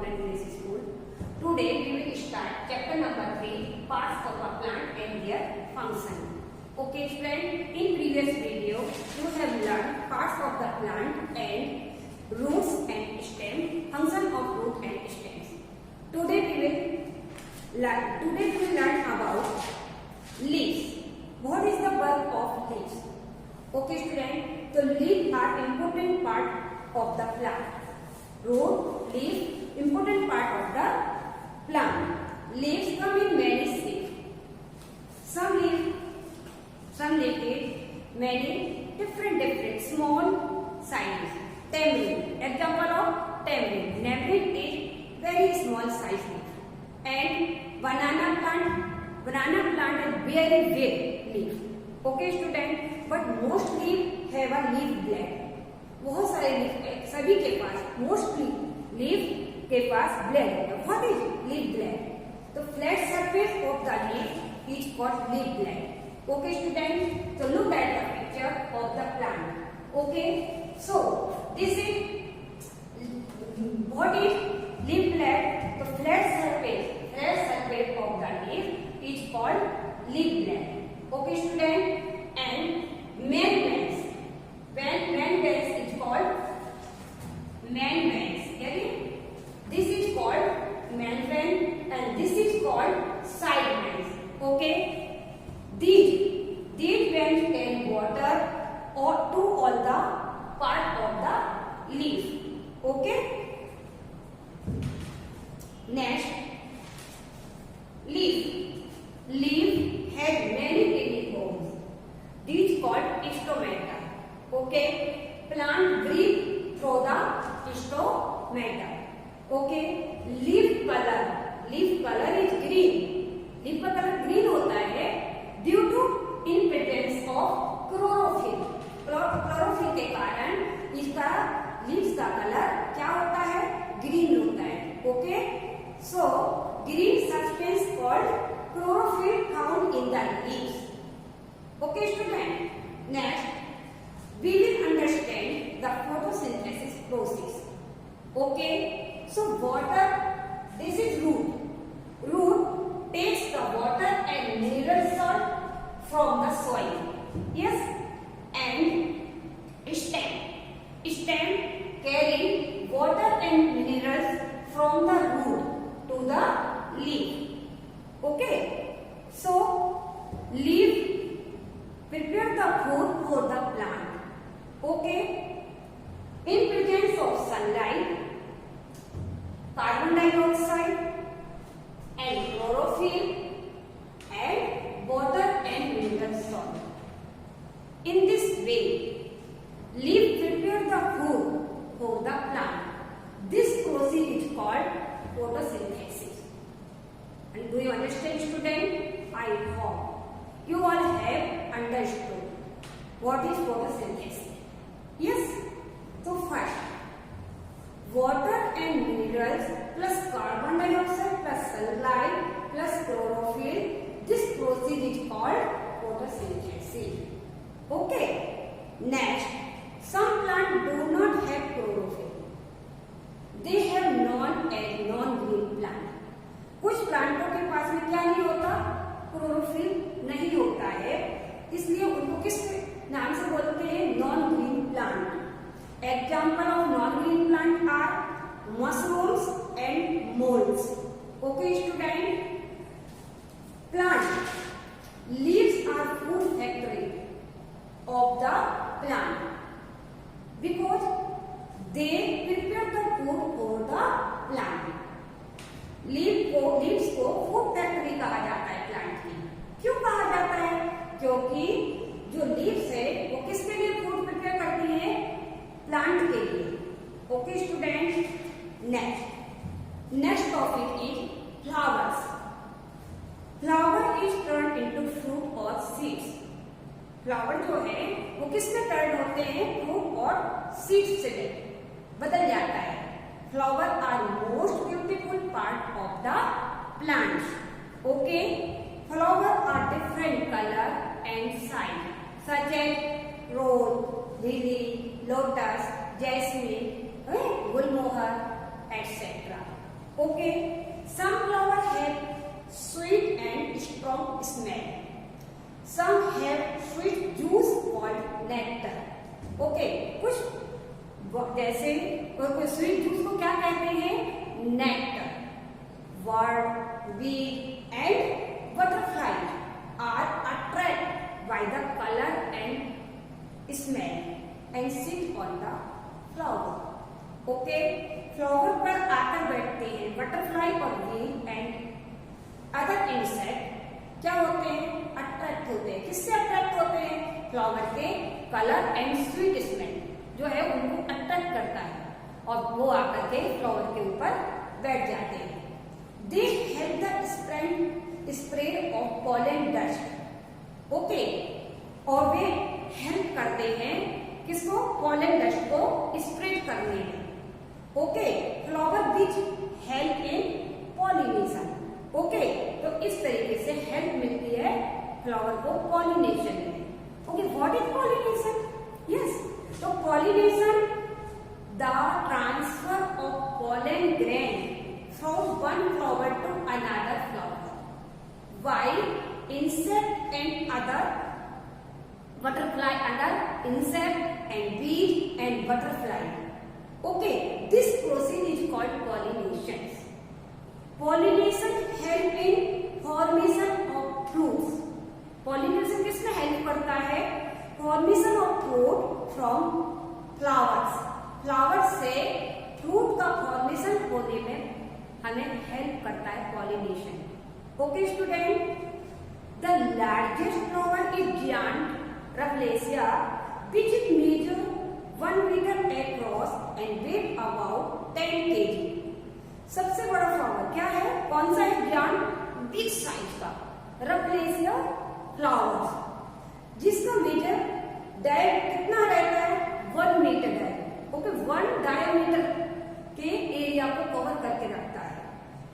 Modern English School. Today we will start chapter number 3, parts of a plant and their function. Okay friend, in previous video you have learned parts of the plant and roots and stem, function of root and stems. Today we will learn about leaves. What is the work of leaves? Okay student, the leaves are important part of the plant. Root, leaf, important part of the plant. Leaves come in many shapes. Some leaf is many different small sizes. Tamarind, example of tamarind. Tamarind is very small size leaf. And banana plant is very big leaf. Okay student, but most leaf have a leaf blade. बहुत सारे leaf सभी के पास mostly leaf के पास blade है. What is leaf blade? The flat surface of the leaf is called leaf blade. Okay student, so look at the picture of the plant. Okay, so this is what is leaf blade? The flat surface of the leaf is called leaf blade. Okay student, and main veins. Main veins is called main veins. This is called main vein and this is called side veins. Okay, these veins carry water or to all the part of the leaf. Okay, next leaf has many tiny bones. These called stomata. Okay, plant breathe through the stomata. Okay, leaf color is green. Leaf का colour green होता है due to in presence of chlorophyll. Chlorophyll के कारण इसका leaves का colour क्या होता है? ग्रीन होता है. Okay, so green substance called chlorophyll found in the leaves. Okay student, next we will understand the photosynthesis process. Okay, so water, this is root. Root takes the water and mineral salt from the soil. Yes, and stem carry water and minerals from the root to the leaf. Okay, so leaf prepare the food for the plant. Okay, in presence of sunlight, carbon dioxide and chlorophyll and water and mineral salt. In this way, leaf prepare the food for the plant. This process is called photosynthesis. And do you understand student? I hope you all have understood what is photosynthesis. Yes, so first water and minerals plus carbon dioxide plus sunlight plus chlorophyll, this process is called photosynthesis. Okay, next, some plants do not have chlorophyll. They have non-green plant. कुछ प्लांटों के पास में क्या नहीं होता? Chlorophyll नहीं होता है, इसलिए उनको किस नाम से बोलते हैं? Non green plant. Example of non green plant are mushrooms and moulds. Okay student, plant leaves are food factory of the plant because they prepare the food for the plant. Leaves को food factory कहा जाता है plant की. क्यों कहा जाता है? क्योंकि जो लीव्स है वो किसके लिए फूड प्रिपेयर करती है? प्लांट के लिए. Okay student, next topic is flowers. Flower is turn into fruit और सीड्स. फ्लावर जो है वो किसमें टर्न होते हैं? फ्रूट और सीड्स से बदल जाता है. Flower are most beautiful part of the plant. Okay, flower are different colour and size such as rose, lily, lotus, jasmine, gulmohar, etc. Okay, some flower have sweet and strong smell. Some have sweet juice called nectar. Okay, कुछ जैसे कोई sweet juice को क्या कहते हैं? Nectar. Bird, bee and butterfly are attracted by the color and smell and sit on the flower. Okay, flower पर आकर बैठते हैं बटरफ्लाई और बी एंड अदर इंसेक्ट क्या होते हैं? अट्रैक्ट होते हैं. किससे अट्रैक्ट होते हैं? फ्लावर के कलर एंड स्वीट स्मेल जो है उनको अट्रैक्ट करता है और वो आकर के फ्लावर के ऊपर बैठ जाते हैं. They help the spread of pollen dust. Okay, और वे हेल्प करते हैं किसको? पॉलन डस्ट को स्प्रेड करने में. ओके, फ्लावर बीज हेल्प इन पॉलिनेशन. ओके, तो इस तरीके से हेल्प मिलती है फ्लावर को पॉलिनेशन में. Okay, what is pollination? Yes, तो pollination the transfer of pollen grain from one flower to another flower while insect and other butterfly other insect and bees and butterfly. Okay, this process is called pollination. Pollination help in formation of fruits. Pollination किसमें help करता है? Formation of fruit from flowers. Flowers से fruit का formation होने में हमें help करता है pollination. Okay student, the largest flower is giant Rafflesia which is measure 1 meter across and weight about 10 kg. सबसे बड़ा फ्लावर क्या है? कौन सा है? giant, बिग साइज का Rafflesia फ्लावर्स जिसका मीटर कितना रहता है? 1 मीटर है. ओके, 1 डायमीटर के एरिया को कवर करके रखता है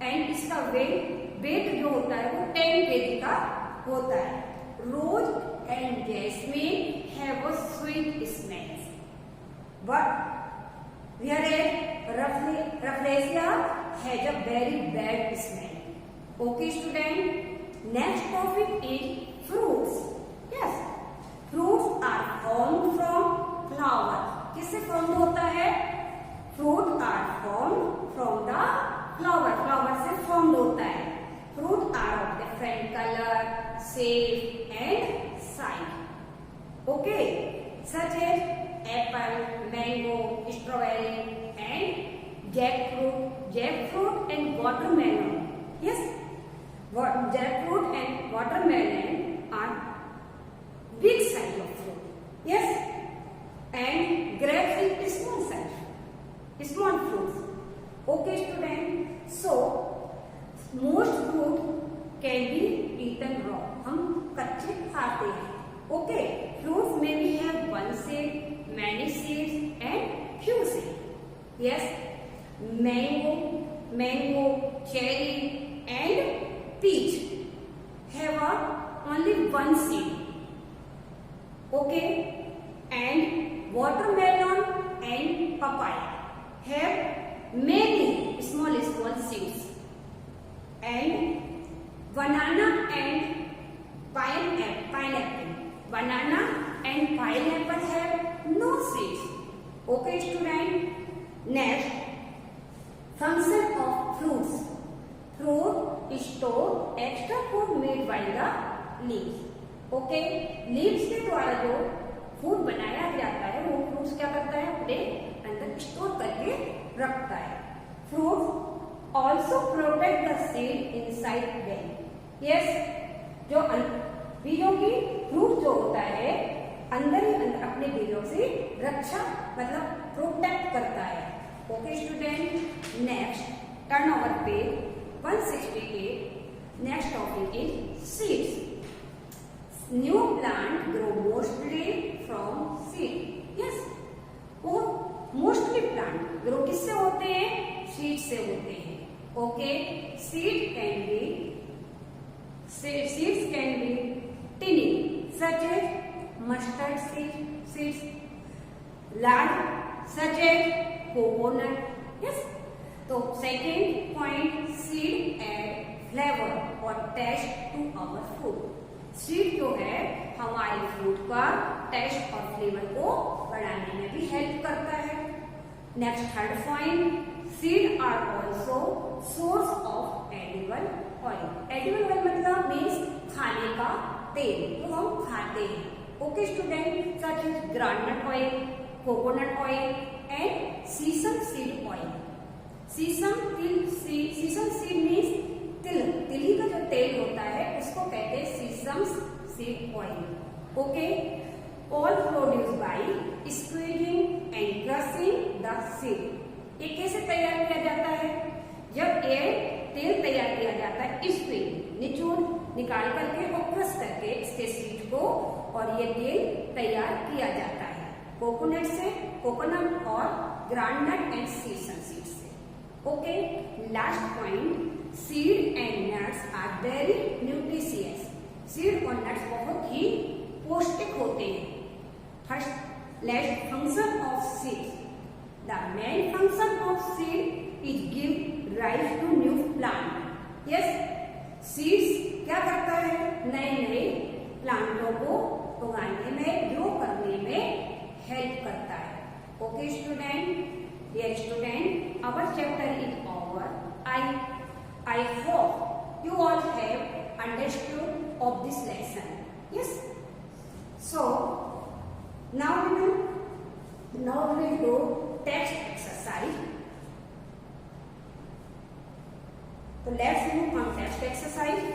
एंड इसका वेट जो होता है वो 10 kg का होता है. Rose and jasmine have a sweet smell but Rafflesia has a very bad smell. Okay student, next topic is fruits. Yes, fruits are formed from flower. किससे formed होता है? Fruit are formed from the flower. Flower से formed होता है. Fruit are of different color, shape and size. Okay, such as apple, mango, strawberry and jackfruit and watermelon. Yes, jackfruit and watermelon are big size of fruit. Yes, and grapes is small size, small fruits. Okay student, so most fruit can be eaten raw. हम कच्चे खाते हैं. Okay, fruits may be have one seed, many seeds and few seeds. Yes, mango, cherry and peach have only one seed. Okay, and watermelon and papaya have many small seeds. And banana and pineapple. Banana and pineapple have no seeds. Okay student, next function of fruits. Fruit store extra food made by the leaves. Okay, leaves के द्वारा जो food बनाया जाता है वो fruits क्या करता है? अपने अंदर स्टोर करके रखता है. Fruits also protect the seed inside them. Yes, जो बीजों की फ्रूट जो होता है अंदर ही अंदर अपने बीजों से रक्षा मतलब प्रोटेक्ट करता है. Okay student, next turn over page 168. Next topic is seeds. New plant grow mostly from seed. Yes, वो मोस्टली प्लांट ग्रो किससे होते हैं? सीड से होते हैं. Okay, seeds can be tiny such as mustard seeds, large such as coconut. Yes, तो second point taste to our food. Seed जो है हमारे फूड का टेस्ट और फ्लेवर को बढ़ाने में भी हेल्प करता है। Next third point, seed are also source of edible oil. Edible oil मतलब मीन्स खाने का तेल जो हम खाते हैं। Okay student, such is groundnut oil, coconut oil and sesame seed oil. Sesame seed means तिल का जो तेल होता है उसको कहते हैं sesame seed oil. Okay, all produce by squeezing and crushing the seed. ये कैसे तैयार किया जाता है? जब ये तेल तैयार किया जाता है इसमें निकाल करके और क्रश करके इसके सीड को, और ये तेल तैयार किया जाता है कोकोनट से, कोकोनट और ग्राउंडनट एंड सीसम सीड से। Okay, last point, seed and nuts are very nutritious. Seed और नट्स बहुत ही पौष्टिक होते हैं। First, let's function of seeds. The main function of seed is give rise to new plant. Yes, seeds क्या करता है? नए नए प्लांटों को उगाने में, ग्रो करने में हेल्प करता है। Okay student, dear student, our chapter is over. I hope you all have understood of this lesson. Yes. So now we will do text exercise. So let's move on text exercise.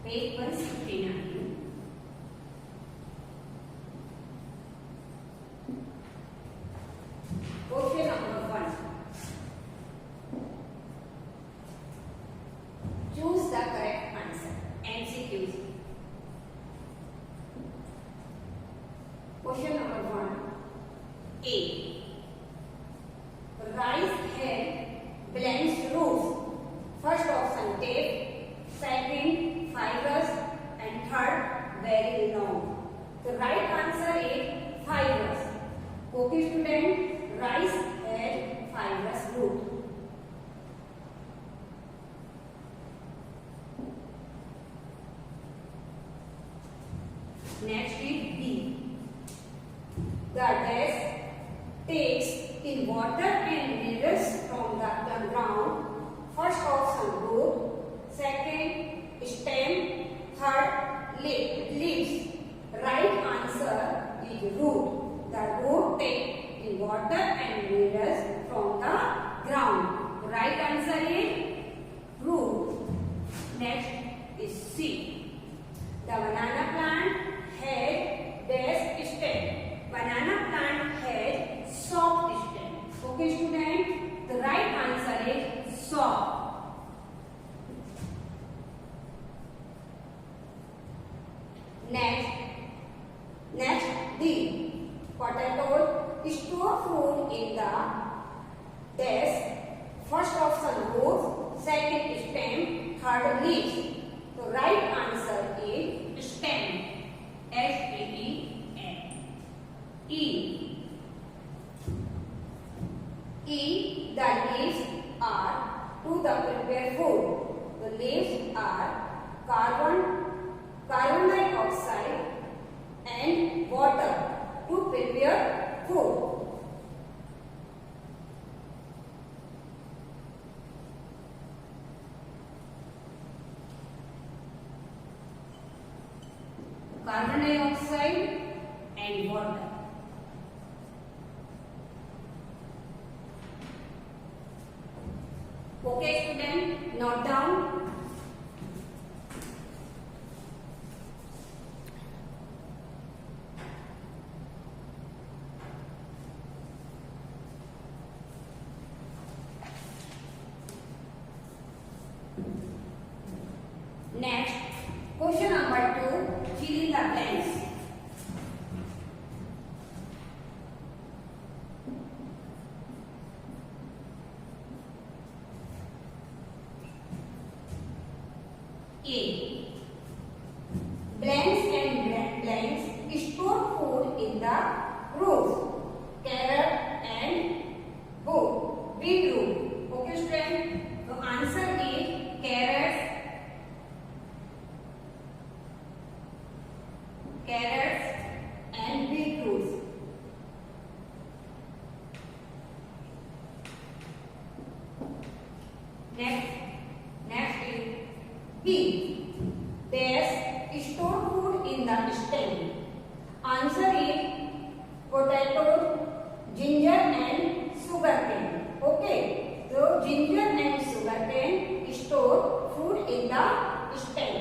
Page 169. Question number 1. Choose the correct answer. MCQs. Question number 1. A. Rice head blends roots. First option tape, second fibrous, and third very long. The right answer is fibrous. Okay student, rice had fibrous root. Next is B. The dash takes in water and minerals from the ground. First option root, second stem, third leaves. Right answer is root. The root take in water and minerals from the ground. Right answer is root. Next is C. The banana plant has dash stem. Banana plant has soft stem. Okay student, the right answer is soft. Next D. Potato store food in the dash. First option root, second stem, third leaves. The right answer is stem. S-T-E-M. E. E. The leaves are to the prepared food. The leaves are carbon dioxide and water to prepare food. Carbon dioxide and water. Okay student, note down. the blanks. A. Blanks and blanks store food in the rows. Carrot and beetroot. Okay, student. So answer is carrots and beetroots. Next is B. There's store food in the stem. Answer is potatoes, ginger and sugarcane. Okay, so ginger and sugarcane store food in the stem.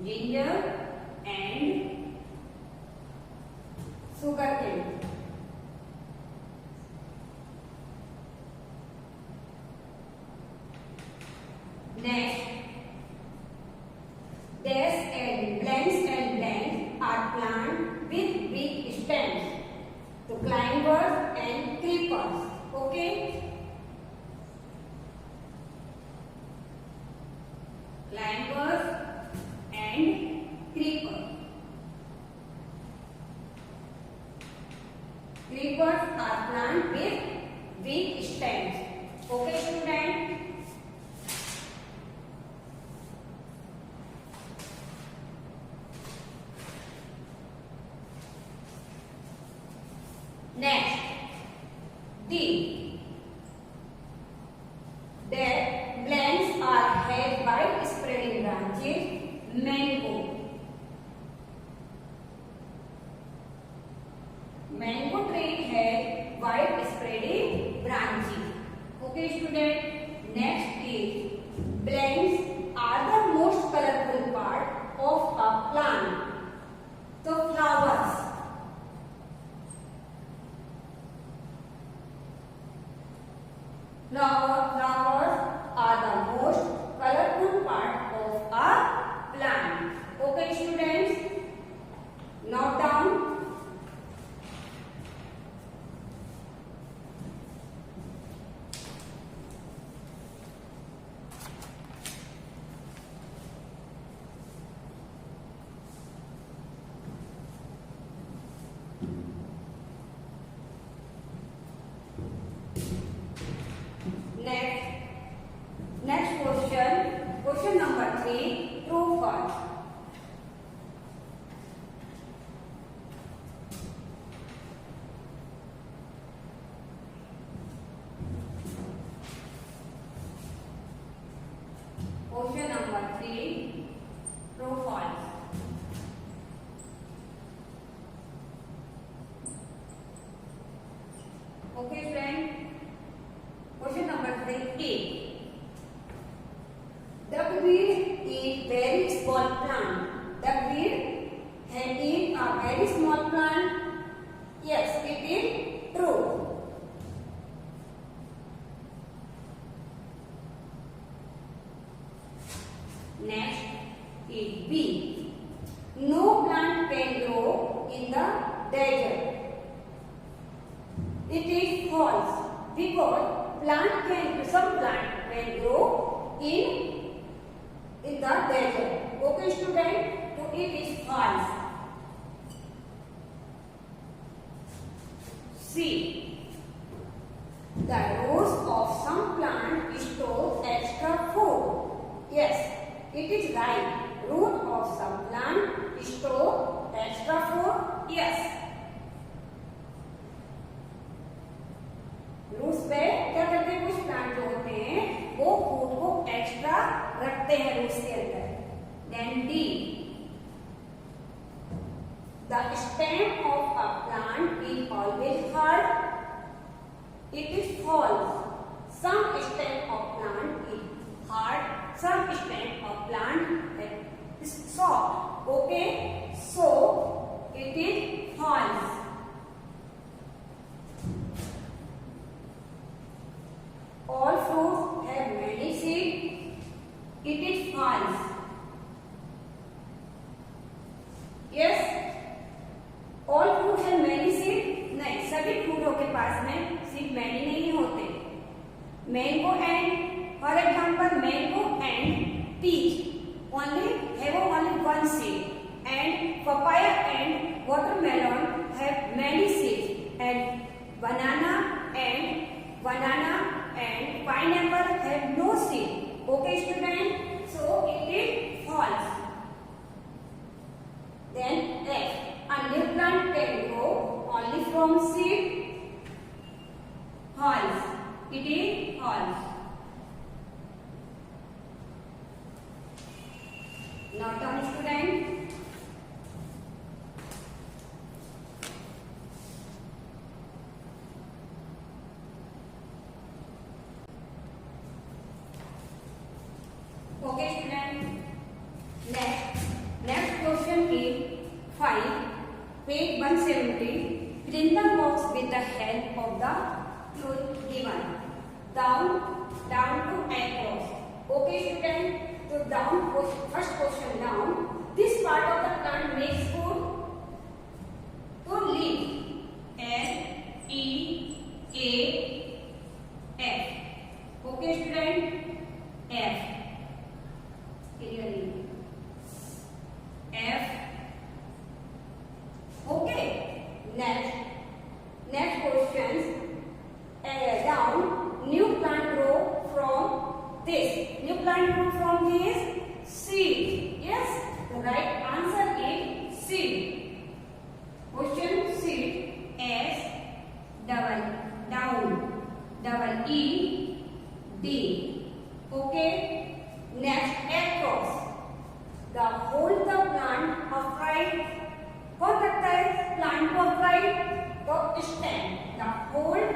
Ginger and sugarcane. Next, blanks are plants with big stems. So climbers and creepers. Okay? Climbers and creepers. Creepers are plants with big stems. Okay, student? Next, D. That blanks are held by spreading branches. Mango tree has wide spreading branches. Okay, student. Next is blanks are the most colorful part of a plant. So flowers. Flowers are the most colorful part of a plant. Okay, students? Note down. Next question number 3, true false. Question number 3, true false. Okay, friend. Question number 3, duckweed is very small plant. Duckweed is a very small plant. Yes, it is true. Next is B. No plant can grow in the desert. It is false because some plant can grow in the desert. Okay, student? So it is false. C. The roots of some plant store extra food. Yes, it is right. Root of some plant store extra food. Yes. Roots पे क्या करते हैं, कुछ plant जो होते हैं वो food को एक्स्ट्रा रखते हैं रूट्स के अंदर. Then D. The stem of a plant is always hard. It is false. Some stem of plant is hard, some stem of plant is soft. Okay, so it is false. All fruits have many seeds. Mango and, for example, mango and peach have only one seed, and papaya and watermelon have many seeds, and banana and pineapple have no seed. Okay, student? So it is false. Then F. A new plant can grow only from seed. False. It is false. Note down, student. Okay, student. Next question is 5, page 170. Print the box with the help of the clue given. Down to across. Okay, student. So down, first question down. This part of the plant makes food. So leaf. L-E-A-F. Okay, student. F. Clearly. F. Okay. Next questions. Down. New plant grow from this. New plant grow from this seed. Yes. The right answer is seed. Question seed. S. Double E D. Okay. Next across. The hold the plant upright. कौन रखता है plant को upright? तो stem. The hold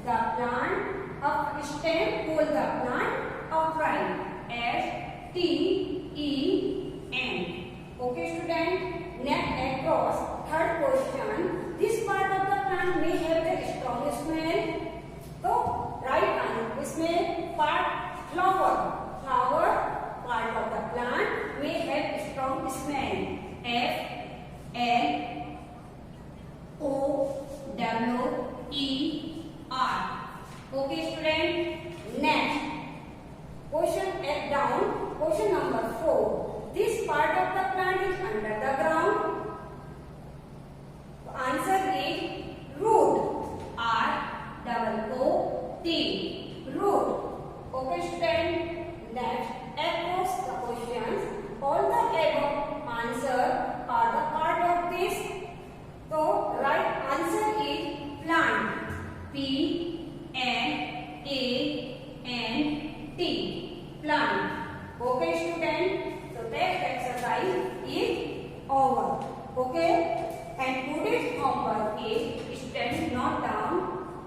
the plant up stem. Hold the plant upright. S T E M. Okay, student. Next across. Third question. This part of the plant may have the strong smell. तो right answer. इसमें part flower part of the plant may have strong smell. F L O W E R. Okay, student. Next question down. Question number 4. This part of the plant is under the ground. Answer is root. R-O-O-T. Root. Okay, student. Next, across the questions. All the above answer are the part of this. So, right answer is plant. P-N-A-N-T. Plant. Okay, student. So, next exercise is over. Okay. And today's homework is stand not down.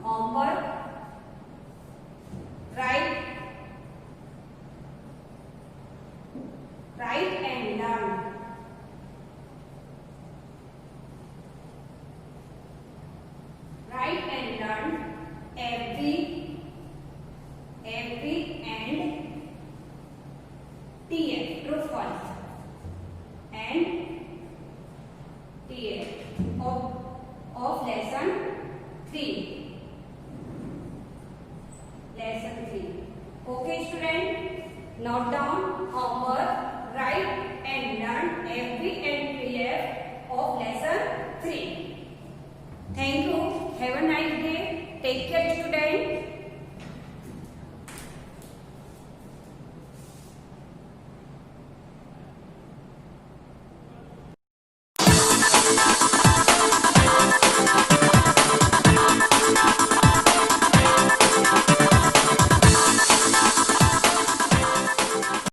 Homework. Write and learn. Write and learn every and TF. True, false. And TF of lesson 3. Lesson 3. Okay, student. Note down homework. Write